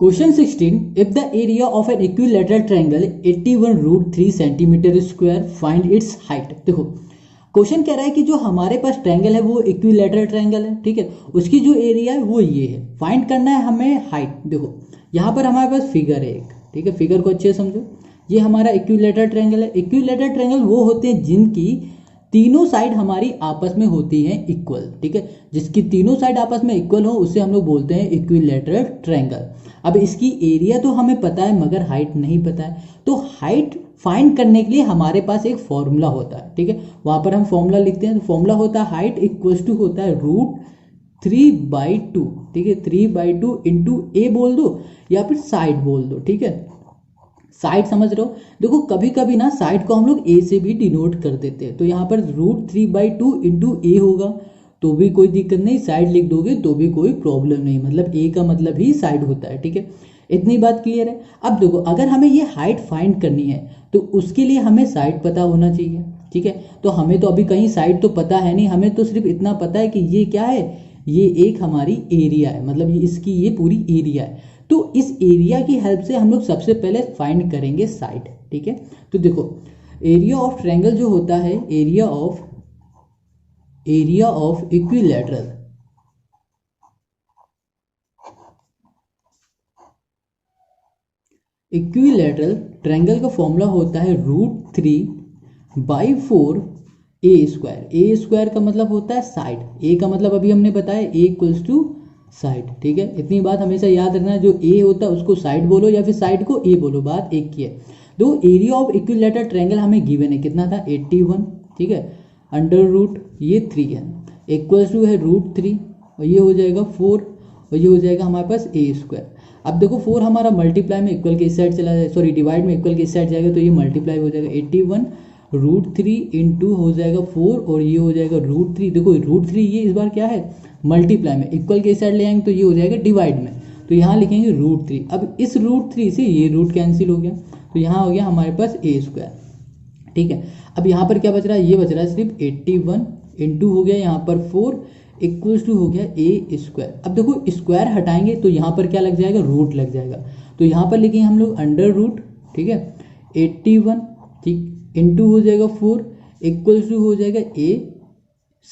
Question 16, if the area of an equilateral triangle 81√3 centimetre square find its height. देखो question कह रहा है कि जो हमारे पास ट्रायंगल है वो इक्विलैटरल ट्रायंगल है, ठीक है, उसकी जो एरिया है वो ये है, फाइंड करना है हमें हाइट। देखो यहाँ पर हमारे पास फिगर है एक, ठीक है, फिगर को अच्छे से समझो, ये हमारा इक्विलैटरल ट्रायंगल है। इक्विलैटरल ट्रायंगल वो होते हैं जिनकी तीनों साइड हमारी आपस में होती हैं इक्वल, ठीक है, जिसकी तीनों साइड आपस में इक्वल हो उसे हम लोग बोलते हैं इक्विलैटरल ट्रायंगल। अब इसकी एरिया तो हमें पता है मगर हाइट नहीं पता है, तो हाइट फाइंड करने के लिए हमारे पास एक फॉर्मूला होता है, ठीक है, वहां पर हम फॉर्मूला लिखते हैं। तो फॉर्मूला होता है हाइट इक्वल्स टू होता है √3/2, ठीक है, 3/2 इंटू ए बोल दो या फिर साइड बोल दो, ठीक है, साइड समझ रहे हो। देखो कभी कभी ना साइड को हम लोग ए से भी डिनोट कर देते हैं, तो यहाँ पर √3/2 इंटू ए होगा तो भी कोई दिक्कत नहीं, साइड लिख दोगे तो भी कोई प्रॉब्लम नहीं, मतलब ए का मतलब ही साइड होता है, ठीक है, इतनी बात क्लियर है। अब देखो अगर हमें ये हाइट फाइंड करनी है तो उसके लिए हमें साइड पता होना चाहिए, ठीक है, तो हमें तो अभी कहीं साइड तो पता है नहीं, हमें तो सिर्फ इतना पता है कि ये क्या है, ये एक हमारी एरिया है, मतलब इसकी ये पूरी एरिया है। तो इस एरिया की हेल्प से हम लोग सबसे पहले फाइंड करेंगे साइड, ठीक है। तो देखो एरिया ऑफ ट्रायंगल जो होता है, एरिया ऑफ इक्विलैटरल ट्रायंगल का फॉर्मूला होता है √3/4 ए स्क्वायर। ए स्क्वायर का मतलब होता है साइड, ए का मतलब अभी हमने बताया ए इक्वल्स टू साइड, ठीक है, इतनी बात हमेशा याद रखना, जो ए होता है उसको साइड बोलो या फिर साइड को ए बोलो, बात एक की है। तो एरिया ऑफ इक्विलैटरल ट्रायंगल हमें गिवन है, कितना था 81, ठीक है, अंडर रूट ये 3 है, इक्वल्स टू है √3 और ये हो जाएगा 4 और ये हो जाएगा हमारे पास ए स्क्वायर। अब देखो 4 हमारा मल्टीप्लाई में इक्वल के इस साइड चला जाएगा, सॉरी डिवाइड में इक्वल के इस साइड जाएगा तो ये मल्टीप्लाई हो जाएगा 81√3 इंटू हो जाएगा 4 और ये हो जाएगा √3। देखो √3 ये इस बार क्या है मल्टीप्लाई में, इक्वल के इस साइड ले आएंगे तो ये हो जाएगा डिवाइड में, तो यहाँ लिखेंगे √3। अब इस √3 से ये रूट कैंसिल हो गया तो यहाँ हो गया हमारे पास ए स्क्वायर, ठीक है। अब यहाँ पर क्या बच रहा है, ये बच रहा है सिर्फ 81 इंटू हो गया यहाँ पर 4 इक्वल्स टू हो गया ए स्क्वायर। अब देखो स्क्वायर हटाएंगे तो यहाँ पर क्या लग जाएगा, रूट लग जाएगा, तो यहाँ पर लिखेंगे हम लोग अंडर रूट, ठीक है, 81, ठीक, इंटू हो जाएगा 4 इक्वल्स टू हो जाएगा ए,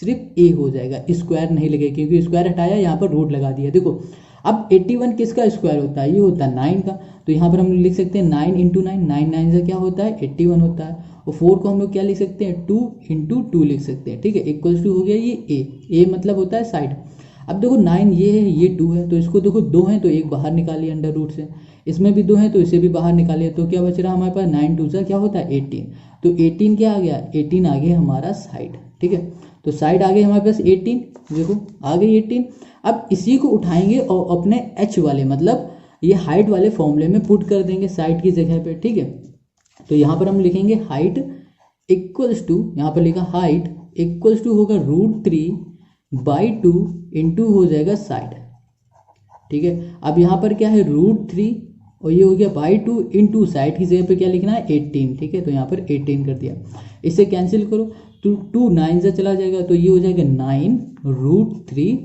सिर्फ ए हो जाएगा, स्क्वायर नहीं लगेगा क्योंकि स्क्वायर हटाया यहाँ पर रूट लगा दिया। देखो अब 81 किसका स्क्वायर होता है, ये होता है 9 का, तो यहाँ पर हम लिख सकते हैं 9 इंटू 9, 9 9 से क्या होता है 81 होता है, और 4 को हम लोग क्या लिख सकते हैं 2 इंटू 2 लिख सकते हैं, ठीक है, इक्वल्स टू हो गया ये ए मतलब होता है साइड। अब देखो 9 ये है ये 2 है, तो इसको देखो 2 है तो एक बाहर निकालिए अंडर रूट से, इसमें भी 2 है तो इसे भी बाहर निकालिए, तो क्या बच रहा है हमारे पास 9 2 से क्या होता है 18, तो 18 क्या आ गया 18 आ गया हमारा साइड, ठीक है, तो साइड आ गई हमारे पास 18, देखो आ गई 18। अब इसी को उठाएंगे और अपने एच वाले मतलब ये हाइट वाले फॉर्मूले में पुट कर देंगे साइड की जगह पे, ठीक है, तो यहाँ पर हम लिखेंगे हाइट इक्वल्स टू, यहाँ पर लिखा हाइट इक्वल्स टू होगा √3/2 इंटू हो जाएगा साइड, ठीक है। अब यहाँ पर क्या है √3 और ये हो गया /2 इंटू साइड की जगह पे क्या लिखना है 18, ठीक है, तो यहाँ पर 18 कर दिया, इसे कैंसिल करो तो 2 9 से चला जाएगा तो ये हो जाएगा 9√3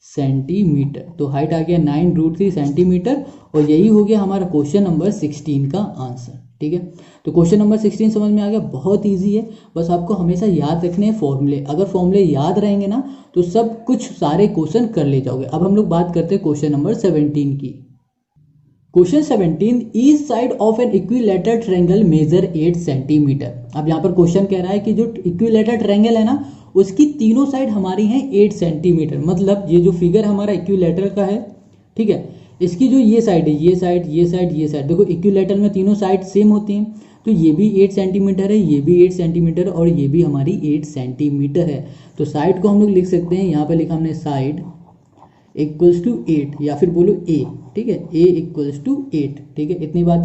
सेंटीमीटर, तो हाइट आ गया 9√3 सेंटीमीटर और यही हो गया हमारा क्वेश्चन नंबर 16 का आंसर, ठीक है। तो क्वेश्चन नंबर 16 समझ में आ गया, बहुत इजी है, बस आपको हमेशा याद रखने हैं फॉर्मूले, अगर फॉर्मूले याद रहेंगे ना तो सब कुछ सारे क्वेश्चन कर ले जाओगे। अब हम लोग बात करते हैं क्वेश्चन नंबर 17 की। Question 17, each side of an equilateral triangle measure 8 centimetre. अब यहाँ पर क्वेश्चन कह रहा है कि जो इक्विलैटरल ट्रायंगल है ना उसकी तीनों साइड हमारी हैं 8 सेंटीमीटर, मतलब ये जो फिगर हमारा इक्विलैटरल का है, ठीक है, इसकी जो ये साइड है, ये साइड ये साइड ये साइड, देखो इक्विलैटरल में तीनों साइड सेम होती हैं, तो ये भी 8 सेंटीमीटर है, ये भी 8 सेंटीमीटर और ये भी हमारी 8 सेंटीमीटर है। तो साइड को हम लोग लिख सकते हैं, यहाँ पर लिखा हमने साइड इक्वल्स टू 8 या फिर बोलो ए, ठीक है, ए इक्वल्स टू 8, ठीक है, इतनी बात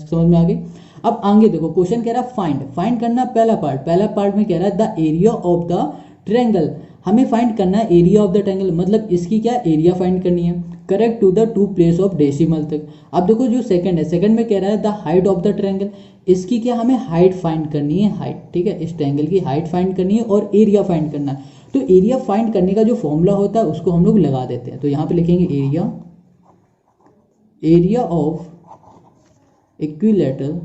समझ में आ गई। अब आगे देखो क्वेश्चन कह रहा है फाइंड करना पहला पार्ट में कह रहा है the area of the triangle, हमें फाइंड करना है एरिया ऑफ द ट्रायंगल, मतलब इसकी क्या एरिया फाइंड करनी है, correct to the 2 place of decimal तक। अब देखो जो सेकंड है, सेकंड में कह रहा है the height of the triangle, इसकी क्या हमें हाइट फाइंड करनी है, हाइट, ठीक है, इस ट्रायंगल की हाइट फाइंड करनी है और एरिया फाइंड करना है। तो एरिया फाइंड करने का जो फॉर्मूला होता है उसको हम लोग लगा देते हैं, तो यहाँ पे लिखेंगे area area of equilateral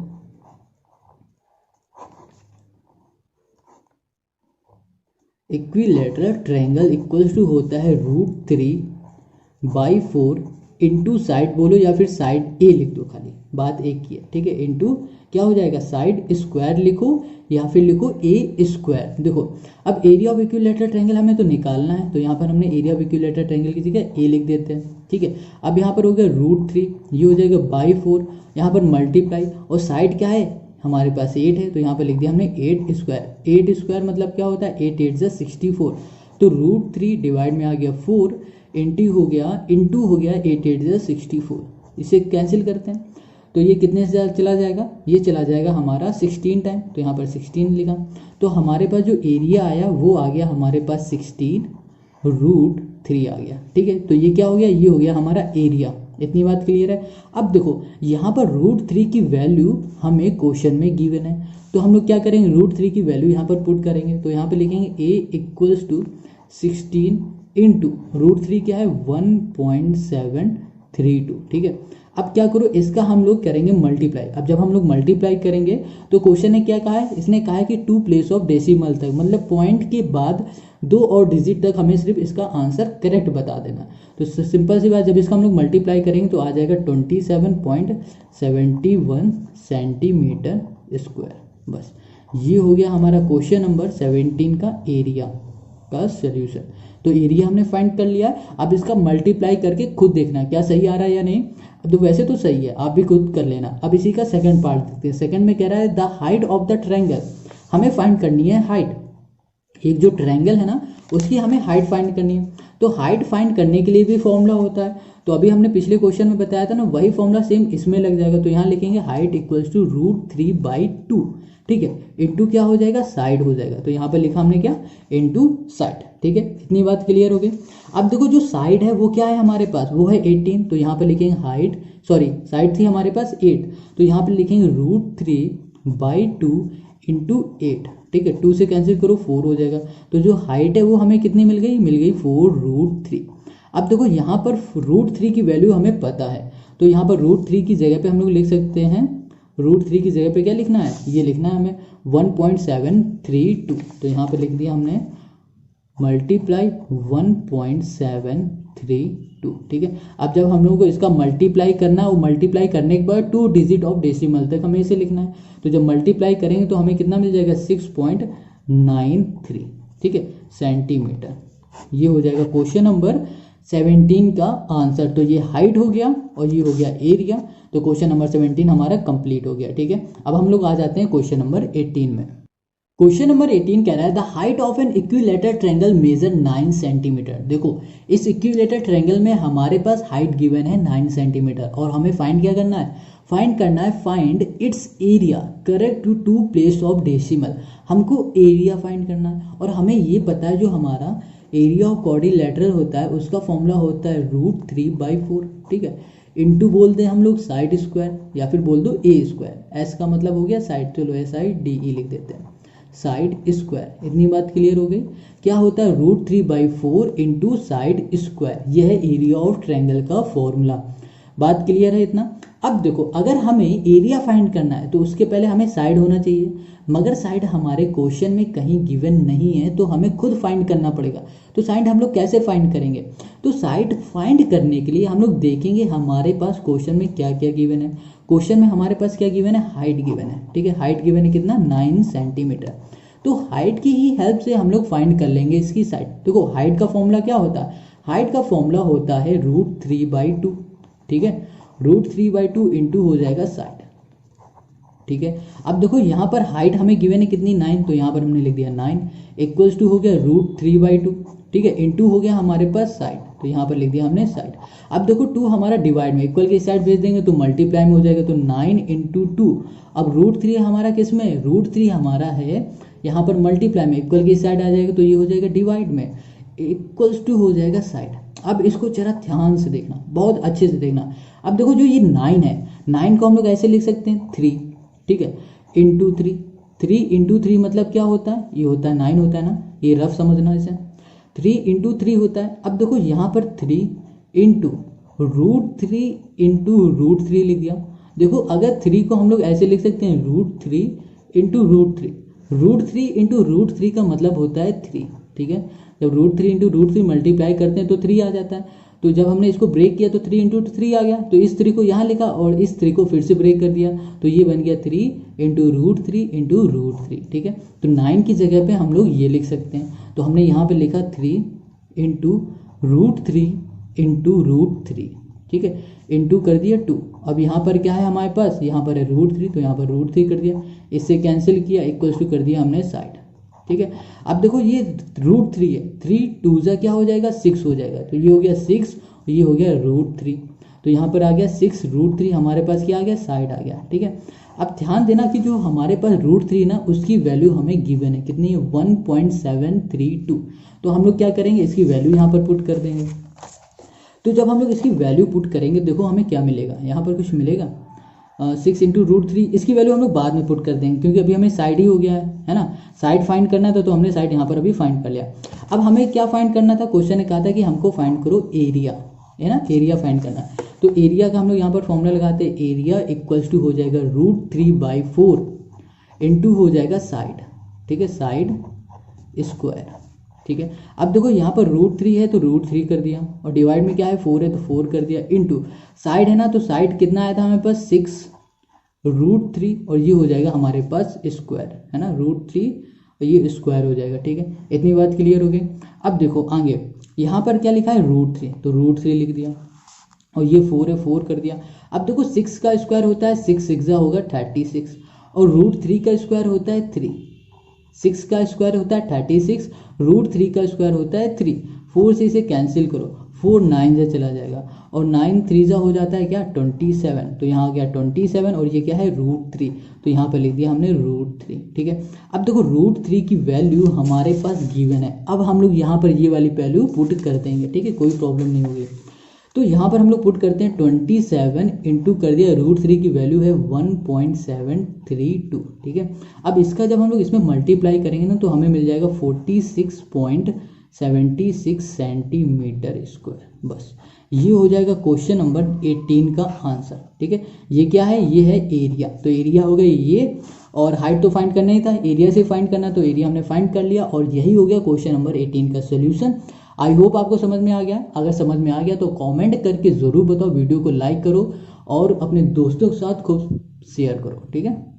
triangle equals to होता है √3/4 इंटू साइड बोलो या फिर साइड ए लिख दो, खाली बात एक की है, ठीक है। इंटू क्या हो जाएगा, साइड स्क्वायर लिखो या फिर लिखो ए स्क्वायर। देखो अब एरिया ऑफ इक्विलैटरल ट्रायंगल हमें तो निकालना है, तो यहाँ पर हमने एरिया ऑफ इक्विलैटरल ट्रायंगल की जगह ए लिख देते हैं, ठीक है। अब यहाँ पर हो गया √3, ये हो जाएगा /4, यहाँ पर मल्टीप्लाई, और साइड क्या है हमारे पास 8 है, तो यहाँ पर लिख दिया हमने 8 स्क्वायर। 8 स्क्वायर मतलब क्या होता है, 8 8 जा 64, तो √3 डिवाइड में आ गया 4 इंटू हो गया 8 8 जा 64, इसे कैंसिल करते हैं तो ये कितने से चला जाएगा, ये चला जाएगा हमारा 16 टाइम, तो यहाँ पर 16 लिखा, तो हमारे पास जो एरिया आया वो आ गया हमारे पास 16 √3 आ गया, ठीक है। तो ये क्या हो गया, ये हो गया हमारा एरिया। इतनी बात क्लियर है। अब देखो यहाँ पर √3 की वैल्यू हमें क्वेश्चन में गिवन है, तो हम लोग क्या करेंगे, √3 की वैल्यू यहाँ पर पुट करेंगे, तो यहाँ पे लिखेंगे a इक्वल्स टू 16 इंटू √3 क्या है 1.732, ठीक है। अब क्या करो, इसका हम लोग करेंगे मल्टीप्लाई। अब जब हम लोग मल्टीप्लाई करेंगे तो क्वेश्चन ने क्या कहा है, इसने कहा है कि 2 प्लेस ऑफ डेसिमल तक, मतलब पॉइंट के बाद 2 और डिजिट तक हमें सिर्फ इसका आंसर करेक्ट बता देना। तो सिंपल सी बात, जब इसका हम लोग मल्टीप्लाई करेंगे तो आ जाएगा 27.71 सेंटीमीटर स्क्वायर। बस ये हो गया हमारा क्वेश्चन नंबर 17 का एरिया का सोल्यूशन। तो एरिया हमने फाइंड कर लिया, अब इसका मल्टीप्लाई करके खुद देखना क्या सही आ रहा है या नहीं। तो वैसे तो सही है, आप भी खुद कर लेना। अब इसी का सेकंड पार्ट देखते हैं। सेकंड में कह रहा है the height of the triangle, हमें फाइंड करनी है हाइट। एक जो ट्रायंगल है ना उसकी हमें हाइट फाइंड करनी है, तो हाइट फाइंड करने के लिए भी फॉर्मूला होता है, तो अभी हमने पिछले क्वेश्चन में बताया था ना, वही फॉर्मूला सेम इसमें लग जाएगा। तो यहाँ लिखेंगे हाइट इक्वल्स टू √3/2, ठीक है, इंटू क्या हो जाएगा, साइड हो जाएगा, तो यहाँ पर लिखा हमने क्या, इंटू साइड, ठीक है। इतनी बात क्लियर हो गई। अब देखो जो साइड है वो क्या है हमारे पास, वो है 18, तो यहाँ पर लिखेंगे हाइट, सॉरी साइड थी हमारे पास 8, तो यहाँ पर लिखेंगे √3/2 इंटू 8, ठीक है। 2 से कैंसिल करो 4 हो जाएगा, तो जो हाइट है वो हमें कितनी मिल गई, 4√3। अब देखो यहाँ पर √3 की वैल्यू हमें पता है, तो यहाँ पर √3 की जगह पे हम लोग लिख सकते हैं, √3 की जगह पे क्या लिखना है, ये लिखना है हमें 1.732, तो यहाँ पे लिख दिया हमने मल्टीप्लाई 1.732, ठीक है। अब जब हम लोगों को इसका मल्टीप्लाई करना है, वो मल्टीप्लाई करने के बाद 2 डिजिट ऑफ डेसिमल तक हमें इसे लिखना है, तो जब मल्टीप्लाई करेंगे तो हमें कितना मिल जाएगा 6.93, ठीक है, सेंटीमीटर। ये हो जाएगा क्वेश्चन नंबर 17 का आंसर। तो ये हाइट हो गया और ये हो गया एरिया, तो क्वेश्चन नंबर 17 हमारा कंप्लीट हो गया, ठीक है। अब हम लोग आ जाते हैं क्वेश्चन नंबर 18 में। क्वेश्चन नंबर 18 कह रहा है the height of an equilateral triangle measure 9 centimetre. देखो इस इक्विलैटरल ट्रायंगल में हमारे पास हाइट गिवन है 9 सेंटीमीटर, और हमें फाइंड क्या करना है, find its area correct to 2 place of decimal. हमको एरिया फाइंड करना है, और हमें ये पता है जो हमारा एरिया ऑफ क्वाड्रिलैटरल होता है उसका फॉर्मूला होता है √3/4, ठीक है, इंटू बोल दें हम लोग साइड स्क्वायर या फिर बोल दो ए स्क्वायर। एस का मतलब हो गया साइड, चलो SIDE लिख देते हैं, साइड स्क्वायर। इतनी बात क्लियर हो गई। क्या होता है √3/4 इंटू साइड स्क्वायर, यह है एरिया ऑफ ट्रायंगल का फॉर्मूला। बात क्लियर है इतना। अब देखो अगर हमें एरिया फाइंड करना है तो उसके पहले हमें साइड होना चाहिए, मगर साइड हमारे क्वेश्चन में कहीं गिवन नहीं है, तो हमें खुद फाइंड करना पड़ेगा। तो साइड हम लोग कैसे फाइंड करेंगे, तो साइड फाइंड करने के लिए हम लोग देखेंगे हमारे पास क्वेश्चन में क्या क्या गिवन है। क्वेश्चन में हमारे पास क्या गिवन है, हाइट गिवन है, ठीक है, हाइट गिवन है कितना 9 सेंटीमीटर। तो हाइट की ही हेल्प से हम लोग फाइंड कर लेंगे इसकी साइड। देखो हाइट का फॉर्मूला क्या होता है, हाइट का फॉर्मूला होता है √3/2, ठीक है, √3/2 इंटू हो जाएगा साइड, ठीक है। अब देखो यहाँ पर हाइट हमें गिवन है कितनी 9, तो यहाँ पर हमने लिख दिया 9 इक्वल्स टू हो गया √3/2, ठीक है, इंटू हो गया हमारे पास साइड, तो यहाँ पर लिख दिया हमने साइड। अब देखो 2 हमारा डिवाइड में, इक्वल की साइड भेज देंगे तो मल्टीप्लाई में हो जाएगा, तो 9 इंटू 2। अब √3 हमारा किस में, √3 हमारा है यहाँ पर मल्टीप्लाई में, इक्वल की साइड आ जाएगा तो ये हो जाएगा डिवाइड में, इक्वल्स टू हो जाएगा साइड। अब इसको जरा ध्यान से देखना, बहुत अच्छे से देखना। अब देखो जो ये 9 है, 9 को हम लोग ऐसे लिख सकते हैं 3, ठीक है, इंटू 3, 3 इंटू 3 मतलब क्या होता है, ये होता है 9 होता है ना, ये रफ समझना इसे, 3 इंटू 3 होता है। अब देखो यहाँ पर 3 इंटू √3 √3 लिख दिया। देखो अगर 3 को हम लोग ऐसे लिख सकते हैं √3 √3, √3 √3 का मतलब होता है 3, ठीक है। जब √3 √3 मल्टीप्लाई करते हैं तो 3 आ जाता है। तो जब हमने इसको ब्रेक किया तो 3 × 3 आ गया, तो इस 3 को यहाँ लिखा और इस 3 को फिर से ब्रेक कर दिया, तो ये बन गया 3 × √3 × √3, ठीक है। तो 9 की जगह पे हम लोग ये लिख सकते हैं, तो हमने यहाँ पे लिखा 3 × √3 × √3, ठीक है, इंटू कर दिया 2। अब यहाँ पर क्या है हमारे पास, यहाँ पर है √3, तो यहाँ पर √3 कर दिया, इससे कैंसिल किया, इक्वल्स टू कर दिया हमने साइड, ठीक है। अब देखो ये √3 है, 3 2 जा क्या हो जाएगा 6 हो जाएगा, तो ये हो गया 6, ये हो गया √3, तो यहाँ पर आ गया 6 √3, हमारे पास क्या आ गया साइड आ गया, ठीक है। अब ध्यान देना कि जो हमारे पास √3 ना उसकी वैल्यू हमें गिवन है, कितनी है 1.732, तो हम लोग क्या करेंगे इसकी वैल्यू यहाँ पर पुट कर देंगे। तो जब हम लोग इसकी वैल्यू पुट करेंगे देखो हमें क्या मिलेगा, यहाँ पर कुछ मिलेगा 6 × √3, इसकी वैल्यू हम लोग बाद में पुट कर देंगे क्योंकि अभी हमें साइड ही हो गया है ना, साइड फाइंड करना था तो हमने साइड यहाँ पर अभी फाइंड कर लिया। अब हमें क्या फाइंड करना था, क्वेश्चन ने कहा था कि हमको फाइंड करो एरिया, है ना, एरिया फाइंड करना। तो एरिया का हम लोग यहाँ पर फॉर्मूला लगाते हैं, एरिया इक्वल्स टू हो जाएगा √3/4 इंटू हो जाएगा साइड, ठीक है, साइड स्क्वायर, ठीक है। अब देखो यहाँ पर √3 है तो √3 कर दिया और डिवाइड में क्या है 4 है तो 4 कर दिया, इंटू साइड है ना, तो साइड कितना आया था हमारे पास 6 √3 और ये हो जाएगा हमारे पास स्क्वायर, है ना, √3 और ये स्क्वायर हो जाएगा, ठीक है। इतनी बात क्लियर हो गई। अब देखो आगे यहाँ पर क्या लिखा है √3, तो √3 लिख दिया और ये 4 है 4 कर दिया। अब देखो 6 का स्क्वायर होता है 6 6 होगा 36 और √3 का स्क्वायर होता है 3, 6 का स्क्वायर होता है 36, √3 का स्क्वायर होता है 3, 4 से इसे कैंसिल करो, 4 9 से चला जाएगा और 9 3 हो जाता है क्या 27, तो यहाँ आ गया 27 और ये क्या है √3, तो यहाँ पर लिख दिया हमने √3, ठीक है। अब देखो √3 की वैल्यू हमारे पास गिवन है, अब हम लोग यहाँ पर ये वाली वैल्यू पुट कर देंगे, ठीक है, कोई प्रॉब्लम नहीं होगी। तो यहाँ पर हम लोग पुट करते हैं 27 इंटू कर दिया √3 की वैल्यू है 1.732, ठीक है। अब इसका जब हम लोग इसमें मल्टीप्लाई करेंगे ना तो हमें मिल जाएगा 46.76 सेंटीमीटर स्क्वायर, बस ये हो जाएगा क्वेश्चन नंबर 18 का आंसर, ठीक है। ये क्या है, ये है एरिया, तो एरिया हो गया ये, और हाइट तो फाइंड करना ही था, एरिया से फाइंड करना, तो एरिया हमने फाइंड कर लिया और यही हो गया क्वेश्चन नंबर 18 का सोल्यूशन। आई होप आपको समझ में आ गया, अगर समझ में आ गया तो कमेंट करके ज़रूर बताओ, वीडियो को लाइक करो और अपने दोस्तों के साथ खूब शेयर करो, ठीक है।